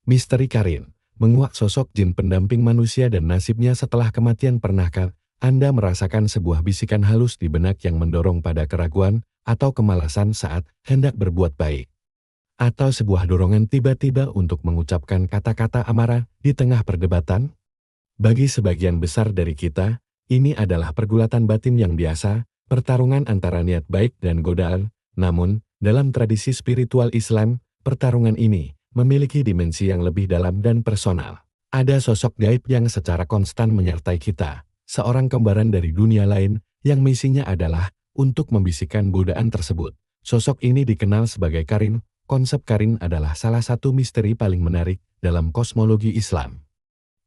Misteri Karin, menguak sosok jin pendamping manusia dan nasibnya setelah kematian. Pernahkah Anda merasakan sebuah bisikan halus di benak yang mendorong pada keraguan atau kemalasan saat hendak berbuat baik? Atau sebuah dorongan tiba-tiba untuk mengucapkan kata-kata amarah di tengah perdebatan? Bagi sebagian besar dari kita, ini adalah pergulatan batin yang biasa, pertarungan antara niat baik dan godaan. Namun, dalam tradisi spiritual Islam, pertarungan ini memiliki dimensi yang lebih dalam dan personal. Ada sosok gaib yang secara konstan menyertai kita, seorang kembaran dari dunia lain yang misinya adalah untuk membisikkan godaan tersebut. Sosok ini dikenal sebagai Karin. Konsep Karin adalah salah satu misteri paling menarik dalam kosmologi Islam.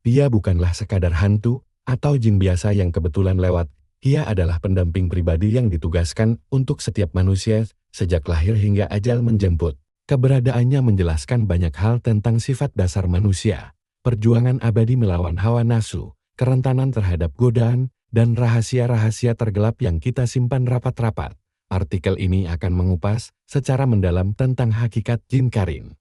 Dia bukanlah sekadar hantu atau jin biasa yang kebetulan lewat. Ia adalah pendamping pribadi yang ditugaskan untuk setiap manusia sejak lahir hingga ajal menjemput. Keberadaannya menjelaskan banyak hal tentang sifat dasar manusia, perjuangan abadi melawan hawa nafsu, kerentanan terhadap godaan, dan rahasia-rahasia tergelap yang kita simpan rapat-rapat. Artikel ini akan mengupas secara mendalam tentang hakikat jin Karin.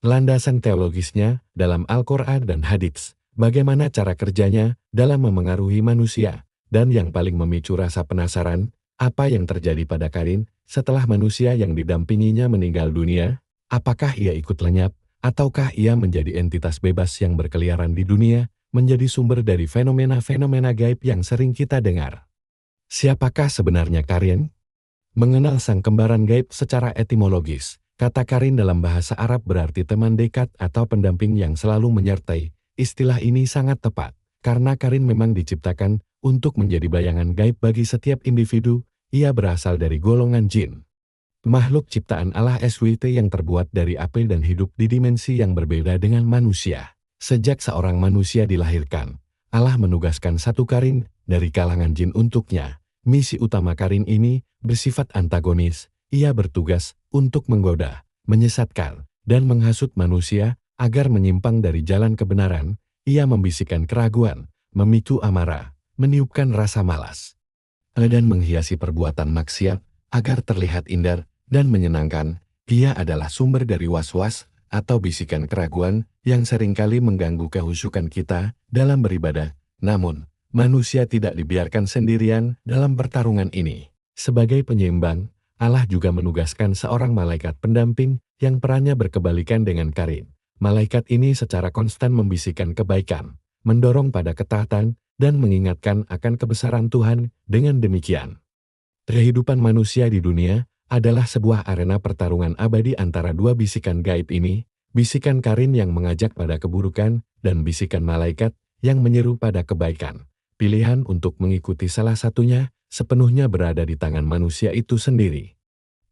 Landasan teologisnya dalam Al-Quran dan Hadits, bagaimana cara kerjanya dalam memengaruhi manusia, dan yang paling memicu rasa penasaran, apa yang terjadi pada Karin setelah manusia yang didampinginya meninggal dunia? Apakah ia ikut lenyap, ataukah ia menjadi entitas bebas yang berkeliaran di dunia, menjadi sumber dari fenomena-fenomena gaib yang sering kita dengar? Siapakah sebenarnya Karin? Mengenal sang kembaran gaib secara etimologis, kata Karin dalam bahasa Arab berarti teman dekat atau pendamping yang selalu menyertai. Istilah ini sangat tepat, karena Karin memang diciptakan untuk menjadi bayangan gaib bagi setiap individu. Ia berasal dari golongan jin, makhluk ciptaan Allah SWT yang terbuat dari api dan hidup di dimensi yang berbeda dengan manusia. Sejak seorang manusia dilahirkan, Allah menugaskan satu Karin dari kalangan jin untuknya. Misi utama Karin ini bersifat antagonis. Ia bertugas untuk menggoda, menyesatkan, dan menghasut manusia agar menyimpang dari jalan kebenaran. Ia membisikkan keraguan, memicu amarah, meniupkan rasa malas, dan menghiasi perbuatan maksiat agar terlihat indah dan menyenangkan. Dia adalah sumber dari was-was atau bisikan keraguan yang seringkali mengganggu kehusukan kita dalam beribadah. Namun, manusia tidak dibiarkan sendirian dalam pertarungan ini. Sebagai penyeimbang, Allah juga menugaskan seorang malaikat pendamping yang perannya berkebalikan dengan Karin. Malaikat ini secara konstan membisikkan kebaikan, mendorong pada ketaatan, dan mengingatkan akan kebesaran Tuhan. Dengan demikian, kehidupan manusia di dunia adalah sebuah arena pertarungan abadi antara dua bisikan gaib ini, bisikan Karin yang mengajak pada keburukan, dan bisikan malaikat yang menyeru pada kebaikan. Pilihan untuk mengikuti salah satunya sepenuhnya berada di tangan manusia itu sendiri.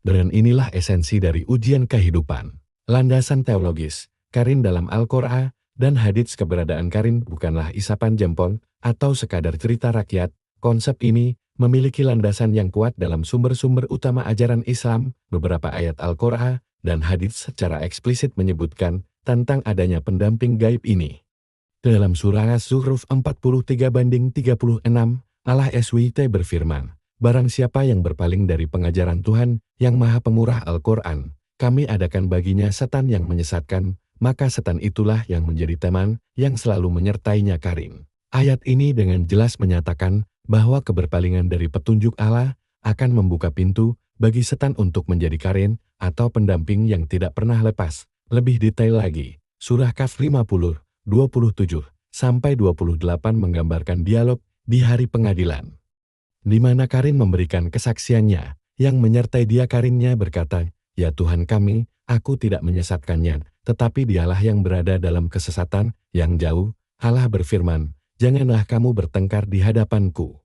Dan inilah esensi dari ujian kehidupan. Landasan teologis, Karin dalam Al-Quran dan Hadits. Keberadaan Karin bukanlah isapan jempol atau sekadar cerita rakyat. Konsep ini memiliki landasan yang kuat dalam sumber-sumber utama ajaran Islam. Beberapa ayat Al-Quran dan Hadits secara eksplisit menyebutkan tentang adanya pendamping gaib ini. Dalam surah Az-Zukhruf 43:36, Allah SWT berfirman, "Barang siapa yang berpaling dari pengajaran Tuhan yang Maha Pemurah Al-Quran, kami adakan baginya setan yang menyesatkan, maka setan itulah yang menjadi teman yang selalu menyertainya." Karin. Ayat ini dengan jelas menyatakan bahwa keberpalingan dari petunjuk Allah akan membuka pintu bagi setan untuk menjadi Karin atau pendamping yang tidak pernah lepas. Lebih detail lagi, surah Kahf 50:27-28 menggambarkan dialog di hari pengadilan, di mana Karin memberikan kesaksiannya. Yang menyertai dia Karinnya berkata, "Ya Tuhan kami, aku tidak menyesatkannya, tetapi dialah yang berada dalam kesesatan yang jauh." Allah berfirman, "Janganlah kamu bertengkar di hadapanku.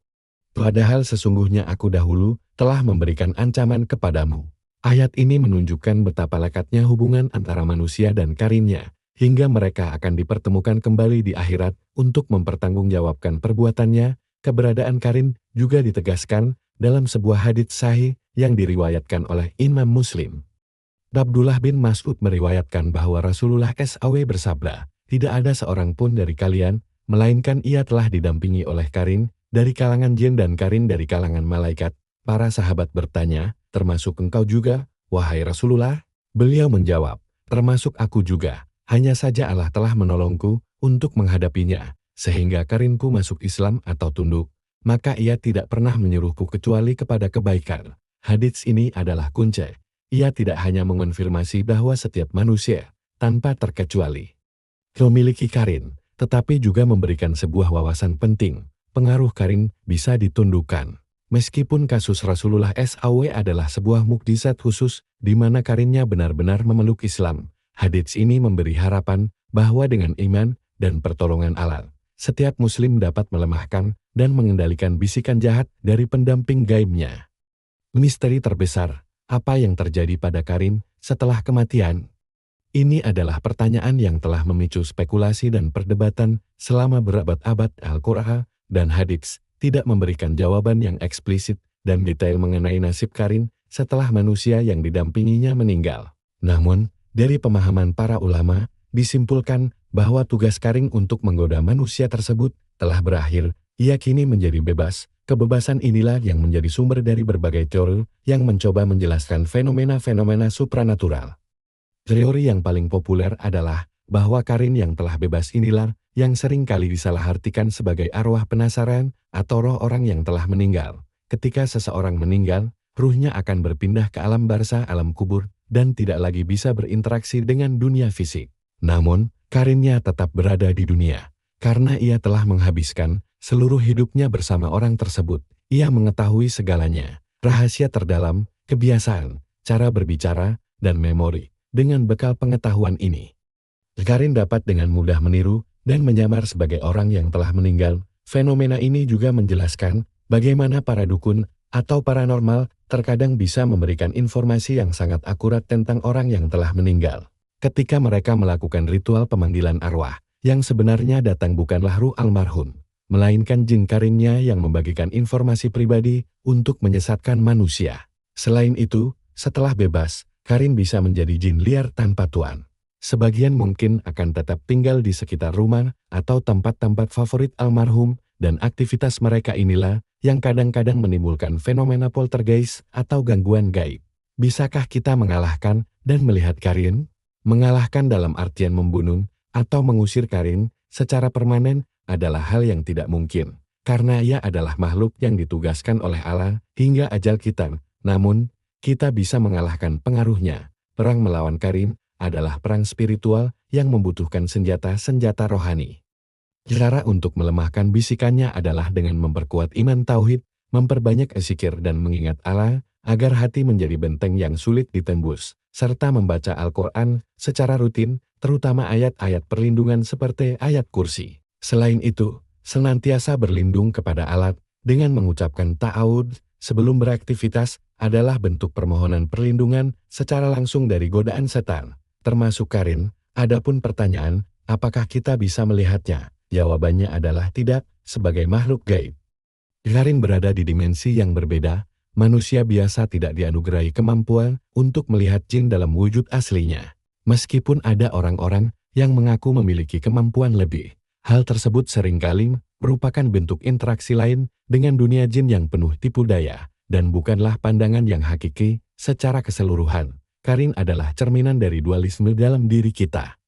Padahal sesungguhnya aku dahulu telah memberikan ancaman kepadamu." Ayat ini menunjukkan betapa lekatnya hubungan antara manusia dan Karinnya, hingga mereka akan dipertemukan kembali di akhirat untuk mempertanggungjawabkan perbuatannya. Keberadaan Karin juga ditegaskan dalam sebuah hadits sahih yang diriwayatkan oleh Imam Muslim. Abdullah bin Mas'ud meriwayatkan bahwa Rasulullah SAW bersabda, "Tidak ada seorang pun dari kalian, melainkan ia telah didampingi oleh Karin dari kalangan jin dan Karin dari kalangan malaikat." Para sahabat bertanya, "Termasuk engkau juga, wahai Rasulullah?" Beliau menjawab, "Termasuk aku juga." Hanya saja Allah telah menolongku untuk menghadapinya, sehingga Karinku masuk Islam atau tunduk. Maka ia tidak pernah menyuruhku kecuali kepada kebaikan. Hadits ini adalah kunci. Ia tidak hanya mengonfirmasi bahwa setiap manusia, tanpa terkecuali, memiliki Karin, tetapi juga memberikan sebuah wawasan penting. Pengaruh Karin bisa ditundukkan. Meskipun kasus Rasulullah SAW adalah sebuah mukjizat khusus, di mana Karinnya benar-benar memeluk Islam, hadits ini memberi harapan bahwa dengan iman dan pertolongan Allah, setiap muslim dapat melemahkan dan mengendalikan bisikan jahat dari pendamping gaibnya. Misteri terbesar, apa yang terjadi pada Karin setelah kematian? Ini adalah pertanyaan yang telah memicu spekulasi dan perdebatan selama berabad-abad. Al-Quran dan hadits tidak memberikan jawaban yang eksplisit dan detail mengenai nasib Karin setelah manusia yang didampinginya meninggal. Namun, dari pemahaman para ulama, disimpulkan bahwa tugas Karin untuk menggoda manusia tersebut telah berakhir. Ia kini menjadi bebas. Kebebasan inilah yang menjadi sumber dari berbagai teori yang mencoba menjelaskan fenomena-fenomena supranatural. Teori yang paling populer adalah bahwa Karin yang telah bebas inilah yang sering kali disalahartikan sebagai arwah penasaran atau roh orang yang telah meninggal. Ketika seseorang meninggal, ruhnya akan berpindah ke alam barzah, alam kubur, dan tidak lagi bisa berinteraksi dengan dunia fisik. Namun, Karinnya tetap berada di dunia. Karena ia telah menghabiskan seluruh hidupnya bersama orang tersebut. Ia mengetahui segalanya, rahasia terdalam, kebiasaan, cara berbicara, dan memori. Dengan bekal pengetahuan ini, Karin dapat dengan mudah meniru dan menyamar sebagai orang yang telah meninggal. Fenomena ini juga menjelaskan bagaimana para dukun atau paranormal terkadang bisa memberikan informasi yang sangat akurat tentang orang yang telah meninggal. Ketika mereka melakukan ritual pemanggilan arwah, yang sebenarnya datang bukanlah ruh almarhum, melainkan jin Karinnya yang membagikan informasi pribadi untuk menyesatkan manusia. Selain itu, setelah bebas, Karin bisa menjadi jin liar tanpa tuan. Sebagian mungkin akan tetap tinggal di sekitar rumah atau tempat-tempat favorit almarhum, dan aktivitas mereka inilah yang kadang-kadang menimbulkan fenomena poltergeist atau gangguan gaib. Bisakah kita mengalahkan dan melihat Karin? Mengalahkan dalam artian membunuh atau mengusir Karin secara permanen adalah hal yang tidak mungkin, karena ia adalah makhluk yang ditugaskan oleh Allah hingga ajal kita. Namun, kita bisa mengalahkan pengaruhnya. Perang melawan Karin adalah perang spiritual yang membutuhkan senjata-senjata rohani. Cara untuk melemahkan bisikannya adalah dengan memperkuat iman tauhid, memperbanyak zikir dan mengingat Allah, agar hati menjadi benteng yang sulit ditembus, serta membaca Al-Quran secara rutin, terutama ayat-ayat perlindungan seperti ayat kursi. Selain itu, senantiasa berlindung kepada Allah dengan mengucapkan ta'awud sebelum beraktivitas adalah bentuk permohonan perlindungan secara langsung dari godaan setan, termasuk Karin. Adapun pertanyaan, apakah kita bisa melihatnya? Jawabannya adalah tidak, sebagai makhluk gaib. Karin berada di dimensi yang berbeda. Manusia biasa tidak dianugerahi kemampuan untuk melihat jin dalam wujud aslinya. Meskipun ada orang-orang yang mengaku memiliki kemampuan lebih, hal tersebut seringkali merupakan bentuk interaksi lain dengan dunia jin yang penuh tipu daya, dan bukanlah pandangan yang hakiki. Secara keseluruhan, Karin adalah cerminan dari dualisme dalam diri kita.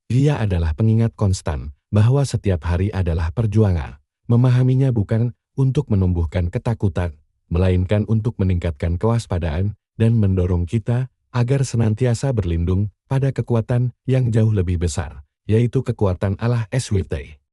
Dia adalah pengingat konstan bahwa setiap hari adalah perjuangan. Memahaminya bukan untuk menumbuhkan ketakutan, melainkan untuk meningkatkan kewaspadaan dan mendorong kita agar senantiasa berlindung pada kekuatan yang jauh lebih besar, yaitu kekuatan Allah SWT.